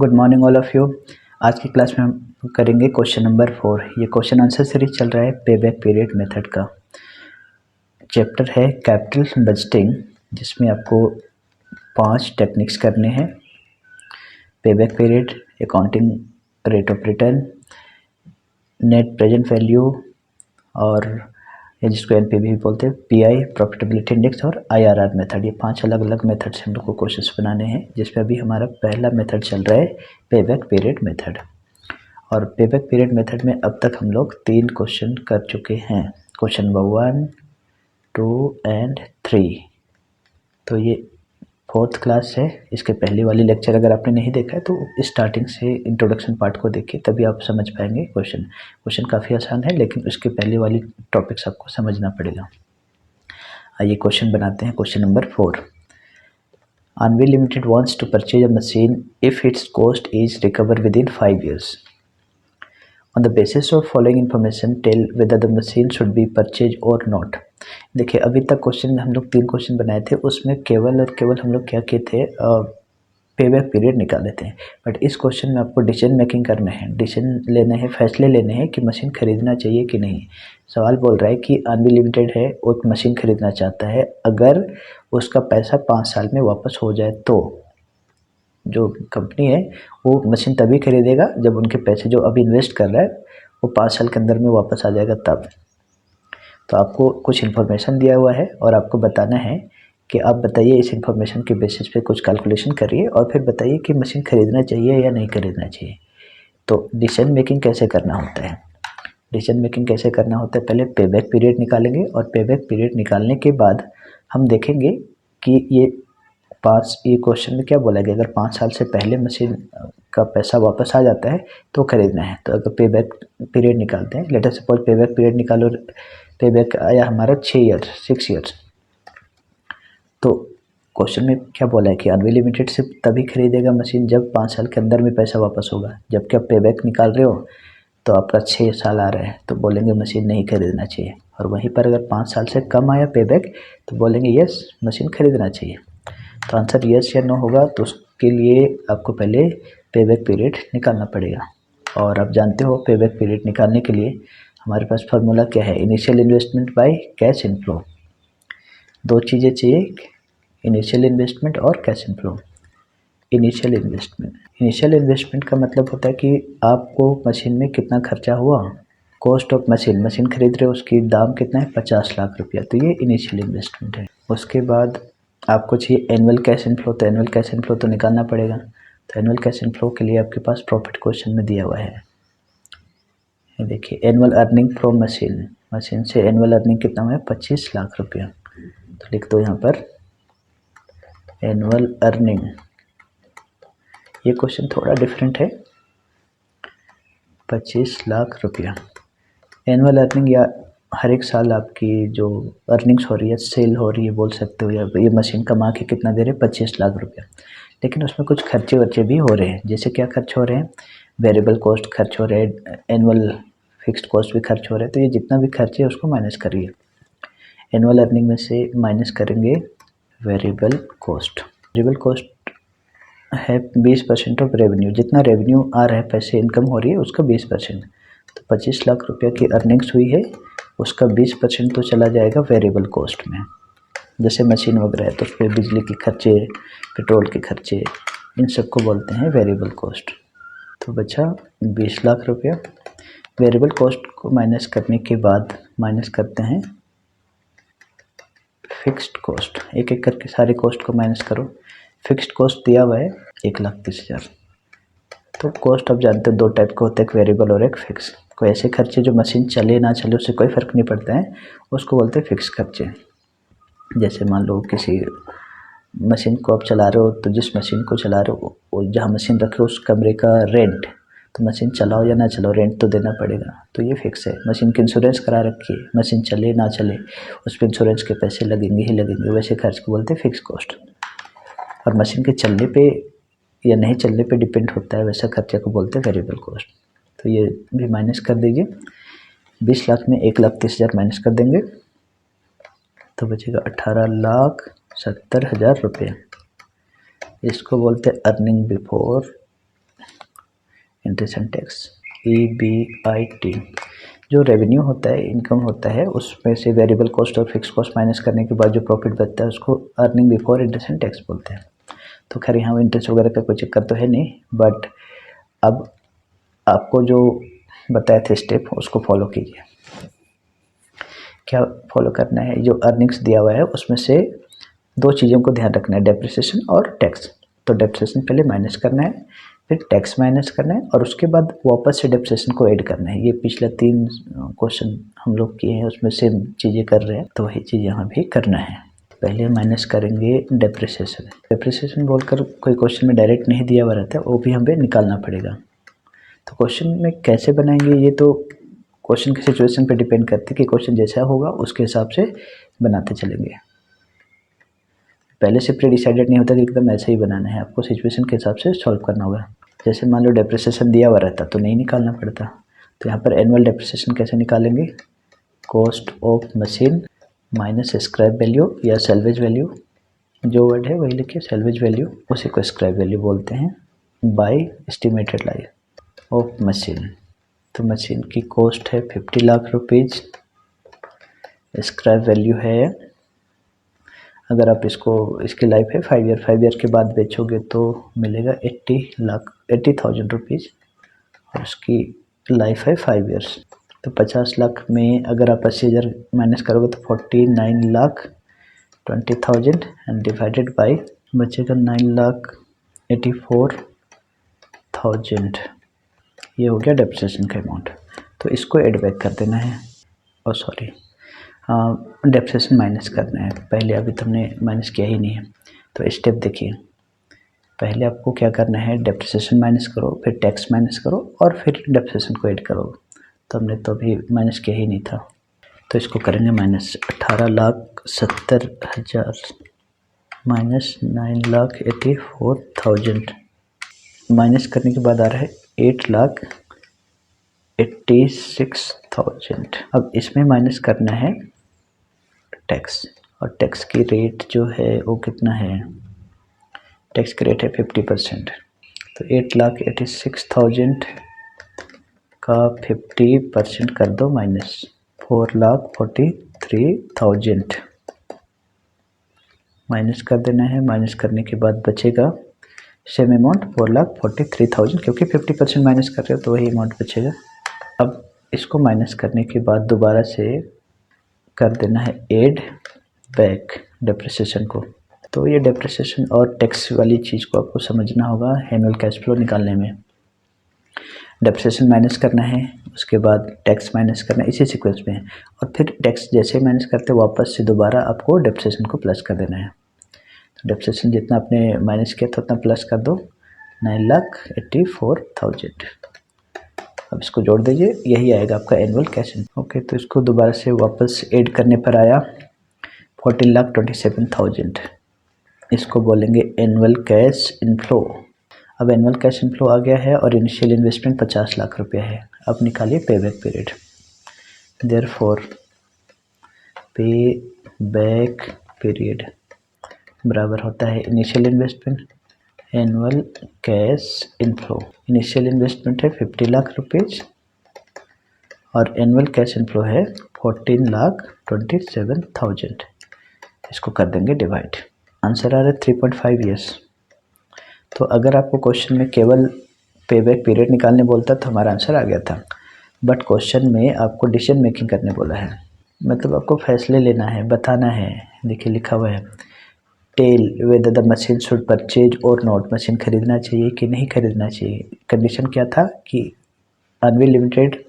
Good morning all of you. आज की class में हम करेंगे क्वेश्चन नंबर 4। ये क्वेश्चन आंसर सीरीज चल रहा है पे बैक पीरियड मेथड का। चैप्टर है कैपिटल बजटिंग, जिसमें आपको 5 टेक्निक्स करने हैं। पे back period, accounting rate of return, net present value और या जिसको एनपीवी भी बोलते हैं, पीआई प्रॉफिटेबिलिटी इंडेक्स और आईआरआर मेथड। ये 5 अलग अलग मेथड से हम लोग को क्वेश्चंस बनाने हैं, जिसमें अभी हमारा पहला मेथड चल रहा है पे बैक पीरियड मेथड। और पे बैक पीरियड मेथड में अब तक हम लोग 3 क्वेश्चन कर चुके हैं, क्वेश्चन नंबर 1, 2 एंड 3। तो ये 4th क्लास है। इसके पहले वाली लेक्चर अगर आपने नहीं देखा है तो स्टार्टिंग से इंट्रोडक्शन पार्ट को देखिए, तभी आप समझ पाएंगे। क्वेश्चन काफ़ी आसान है, लेकिन उसके पहले वाली टॉपिक्स आपको समझना पड़ेगा। आइए क्वेश्चन बनाते हैं। Question number 4, Anvil Limited wants to purchase a machine if its cost is recovered within 5 years. On the basis of following information, tell whether the machine should be purchased or not. देखिए, अभी तक question हम लोग 3 question बनाए थे, उसमें केवल और केवल हम लोग क्या किए थे, पे बैक पीरियड निकाले थे। बट इस क्वेश्चन में आपको डिसीजन मेकिंग करना है, डिसीजन लेने हैं, फैसले लेने हैं कि मशीन खरीदना चाहिए कि नहीं। सवाल बोल रहा है कि अनविल लिमिटेड है, वो एक मशीन खरीदना चाहता है, अगर उसका पैसा 5 साल में वापस हो जाए तो जो कंपनी है वो मशीन तभी खरीदेगा जब उनके पैसे जो अभी इन्वेस्ट कर रहा है वो 5 साल के अंदर में वापस आ जाएगा तब। तो आपको कुछ इन्फॉर्मेशन दिया हुआ है और आपको बताना है कि आप बताइए, इस इन्फॉर्मेशन के बेसिस पे कुछ कैलकुलेशन करिए और फिर बताइए कि मशीन खरीदना चाहिए या नहीं खरीदना चाहिए। तो डिसीजन मेकिंग कैसे करना होता है, डिसीजन मेकिंग कैसे करना होता है, पहले पे बैक पीरियड निकालेंगे और पे बैक पीरियड निकालने के बाद हम देखेंगे कि ये क्वेश्चन में क्या बोला गया, अगर 5 साल से पहले मशीन का पैसा वापस आ जाता है तो खरीदना है। तो अगर पे बैक पीरियड निकालते हैं, लेट अस सपोज पे बैक पीरियड निकालो, पे बैक आया हमारा 6 ईयर्स। तो क्वेश्चन में क्या बोला है कि अनविल लिमिटेड सिर्फ तभी खरीदेगा मशीन जब 5 साल के अंदर में पैसा वापस होगा। जबकि आप पे बैक निकाल रहे हो तो आपका 6 साल आ रहा है, तो बोलेंगे मशीन नहीं खरीदना चाहिए। और वहीं पर अगर 5 साल से कम आया पे बैक तो बोलेंगे यस, मशीन खरीदना चाहिए। तो आंसर यस या नो होगा। तो उसके लिए आपको पहले पे बैक पीरियड निकालना पड़ेगा। और आप जानते हो पे बैक पीरियड निकालने के लिए हमारे पास फार्मूला क्या है, initial investment by cash inflow. 2 चीज़ें चाहिए, इनिशियल इन्वेस्टमेंट और कैश इनफ्लो। इनिशियल इन्वेस्टमेंट का मतलब होता है कि आपको मशीन में कितना खर्चा हुआ, कॉस्ट ऑफ मशीन खरीद रहे हो, उसकी दाम कितना है, 50 लाख रुपया, तो ये इनिशियल इन्वेस्टमेंट है। उसके बाद आपको चाहिए एनुअल कैश इनफ्लो, तो एनुअल कैश इनफ्लो तो निकालना पड़ेगा। तो एनुअल कैश इनफ्लो के लिए आपके पास प्रॉफिट क्वेश्चन में दिया हुआ है, ये देखिए, एनुअल अर्निंग फ्रॉम मशीन से एनुअल अर्निंग कितना हुआ है, 25 लाख रुपया। तो लिख दो यहाँ पर एनुअल अर्निंग। ये क्वेश्चन थोड़ा डिफरेंट है, 25 लाख रुपया एनुअल अर्निंग, या हर एक साल आपकी जो अर्निंग्स हो रही है, सेल हो रही है बोल सकते हो, या ये मशीन कमा के कितना दे रहे हैं, 25 लाख रुपया। लेकिन उसमें कुछ खर्चे वर्चे भी हो रहे हैं। जैसे क्या खर्च हो रहे हैं, वेरिएबल कॉस्ट खर्च हो रहे हैं, एनुअल फिक्स्ड कॉस्ट भी खर्च हो रहे हैं। तो ये जितना भी खर्चे है उसको माइनस करिए। एनुअल अर्निंग में से माइनस करेंगे वेरिएबल कॉस्ट। वेरिएबल कॉस्ट है 20% ऑफ रेवेन्यू, जितना रेवेन्यू आ रहा है, पैसे इनकम हो रही है उसका 20%। तो 25 लाख रुपया की अर्निंग्स हुई है, उसका 20% तो चला जाएगा वेरिएबल कॉस्ट में। जैसे मशीन वगैरह है तो उस पर बिजली के खर्चे, पेट्रोल के खर्चे, इन सबको बोलते हैं वेरिएबल कॉस्ट। तो बचा 20 लाख रुपया। वेरिएबल कॉस्ट को माइनस करने के बाद माइनस करते हैं फिक्स्ड कॉस्ट। एक एक करके सारे कॉस्ट को माइनस करो। फिक्स्ड कॉस्ट दिया हुआ है 1,30,000। तो कॉस्ट आप जानते हो 2 टाइप का होता है, एक वेरिएबल और एक फिक्स। कोई ऐसे खर्चे जो मशीन चले ना चले उससे कोई फ़र्क नहीं पड़ता है, उसको बोलते हैं फिक्स खर्चे। जैसे मान लो किसी मशीन को आप चला रहे हो, तो जिस मशीन को चला रहे हो जहाँ मशीन रखे हो उस कमरे का रेंट, तो मशीन चलाओ या ना चलाओ रेंट तो देना पड़ेगा, तो ये फिक्स है। मशीन की इंश्योरेंस करा रखी है, मशीन चले ना चले उस पर इंश्योरेंस के पैसे लगेंगे ही लगेंगे, वैसे खर्च को बोलते हैं फिक्स कॉस्ट। और मशीन के चलने पे या नहीं चलने पे डिपेंड होता है, वैसा खर्चे को बोलते हैं वेरिएबल कॉस्ट। तो ये भी माइनस कर दीजिए। 20 लाख में 1,30,000 माइनस कर देंगे तो बचेगा 18,70,000 रुपये। इसको बोलते हैं earning before interest and tax, EBIT। जो रेवेन्यू होता है, इनकम होता है, उसमें से वेरिएबल कॉस्ट और फिक्स कॉस्ट माइनस करने के बाद जो प्रॉफिट बचता है उसको earning before interest and tax बोलते हैं। तो खैर यहाँ इंटरेस्ट वगैरह का कोई चक्कर तो है नहीं, बट अब आपको जो बताए थे स्टेप उसको फॉलो कीजिए। क्या फॉलो करना है? जो अर्निंग्स दिया हुआ है उसमें से दो चीज़ों को ध्यान रखना है, डेप्रिसिएशन और टैक्स। तो डेप्रिसिएशन पहले माइनस करना है, फिर टैक्स माइनस करना है, और उसके बाद वापस से डेप्रिसिएशन को ऐड करना है। ये पिछले 3 क्वेश्चन हम लोग किए हैं उसमें सेम चीज़ें कर रहे हैं, तो वही चीज़ यहाँ भी करना है। पहले माइनस करेंगे डेप्रिसिएशन। डेप्रिसिएशन बोलकर कोई क्वेश्चन में डायरेक्ट नहीं दिया हुआ रहता है, वो भी हमें निकालना पड़ेगा। तो क्वेश्चन में कैसे बनाएंगे ये तो क्वेश्चन की सिचुएशन पे डिपेंड करती है कि क्वेश्चन जैसा होगा उसके हिसाब से बनाते चलेंगे। पहले से प्री डिसाइडेड नहीं होता कि एकदम ऐसे ही बनाना है, आपको सिचुएशन के हिसाब से सॉल्व करना होगा। जैसे मान लो डेप्रिसिएशन दिया हुआ रहता तो नहीं निकालना पड़ता। तो यहाँ पर एनुअल डेप्रिसिएशन कैसे निकालेंगे? Cost of machine minus scrap value या सेल्वेज वैल्यू, जो वर्ड है वही लिखिए, सेल्वेज वैल्यू, उसी को स्क्रैप वैल्यू बोलते हैं, by estimated life of machine. तो मशीन की कॉस्ट है 50 लाख रुपीज़, स्क्रैप वैल्यू है, अगर आप इसकी लाइफ है 5 ईयर, 5 ईयर के बाद बेचोगे तो मिलेगा 80,000 रुपीज़, और उसकी लाइफ है 5 ईयर्स। तो 50 लाख में अगर आप 80,000 माइनस करोगे तो 49,20,000 एंड डिवाइडेड बाई बचेगा 9,84,000। ये हो गया डेप्रिसिएशन का अमाउंट। तो इसको एड बैक कर देना है, और सॉरी डेप्रिसिएशन माइनस करना है। पहले अभी तुमने माइनस किया ही नहीं है, तो स्टेप देखिए। पहले आपको क्या करना है, डेप्रिसिएशन माइनस करो, फिर टैक्स माइनस करो, और फिर डेप्रिसिएशन को ऐड करो। तो हमने तो अभी माइनस किया ही नहीं था, तो इसको करेंगे माइनस 18,70,000 माइनस 9,84,000। माइनस करने के बाद आ रहा है 8,86,000। अब इसमें माइनस करना है टैक्स, और टैक्स की रेट जो है वो कितना है? टैक्स की रेट है 50%। तो 8,86,000 का 50% कर दो माइनस 4,43,000 माइनस कर देना है। माइनस करने के बाद बचेगा सेम अमाउंट 4,43,000, क्योंकि 50% माइनस कर रहे हो तो वही अमाउंट बचेगा। अब इसको माइनस करने के बाद दोबारा से कर देना है ऐड बैक डेप्रिसिएशन को। तो ये डेप्रिसिएशन और टैक्स वाली चीज़ को आपको समझना होगा एनुअल कैश फ्लो निकालने में। डेप्रिसिएशन माइनस करना है, उसके बाद टैक्स माइनस करना है, इसी सीक्वेंस में है, और फिर टैक्स जैसे ही माइनस करते वापस से दोबारा आपको डेप्रिसिएशन को प्लस कर देना है। तो डेप्रिसिएशन जितना आपने माइनस किया था उतना प्लस कर दो, 9,84,000। अब इसको जोड़ दीजिए, यही आएगा आपका एनुअल कैश इनफ्लो। ओके, तो इसको दोबारा से वापस ऐड करने पर आया 14,27,000। इसको बोलेंगे एनुअल कैश इनफ्लो। अब एनुअल कैश इनफ्लो आ गया है और इनिशियल इन्वेस्टमेंट 50 लाख रुपया है। अब निकालिए पे बैक पीरियड। देयरफॉर पे बैक पीरियड बराबर होता है initial investment annual cash inflow. Initial investment है 50 लाख रुपीज़ और एनुअल कैश इनफ्लो है 14,27,000। इसको कर देंगे डिवाइड। आंसर आ रहा है 3.5 ईयर्स। तो अगर आपको क्वेश्चन में केवल पे बैक पीरियड निकालने बोलता तो हमारा आंसर आ गया था, बट क्वेश्चन में आपको डिसीजन मेकिंग करने बोला है, मतलब आपको फैसले लेना है, बताना है। देखिए लिखा हुआ है tell whether the machine should purchase और नॉट, मशीन खरीदना चाहिए कि नहीं खरीदना चाहिए। कंडीशन क्या था कि Anvil limited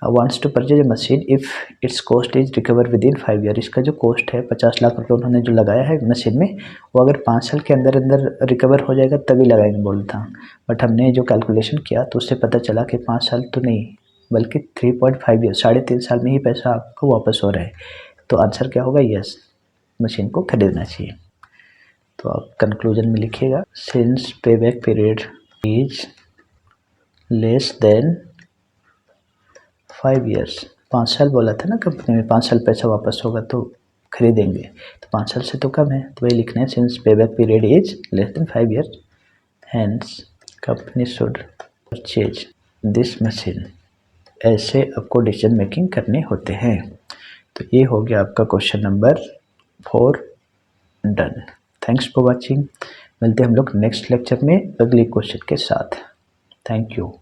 wants to purchase a machine if it's cost is recover with 5 year. इसका जो कॉस्ट है 50 लाख रुपये उन्होंने जो लगाया है मशीन में, वो अगर 5 साल के अंदर अंदर रिकवर हो जाएगा तभी लगाएंगे बोला था। बट हमने जो कैलकुलेशन किया तो उससे पता चला कि 5 साल तो नहीं बल्कि 3.5 ईयर, 3.5 साल में ही पैसा आपको वापस हो रहा है। तो आंसर क्या होगा? यस, मशीन को खरीदना चाहिए। तो आप कंक्लूजन में लिखिएगा since pay back period is less than 5 years. 5 साल बोला था ना कंपनी में, 5 साल पैसा वापस होगा तो खरीदेंगे, तो 5 साल से तो कम है, तो वही लिखना है since pay back period is less than 5 years hence company should purchase this machine. ऐसे आपको डिसीजन मेकिंग करने होते हैं। तो ये हो गया आपका question number 4 done. Thanks for watching. मिलते हैं हम लोग नेक्स्ट लेक्चर में अगले क्वेश्चन के साथ। Thank you.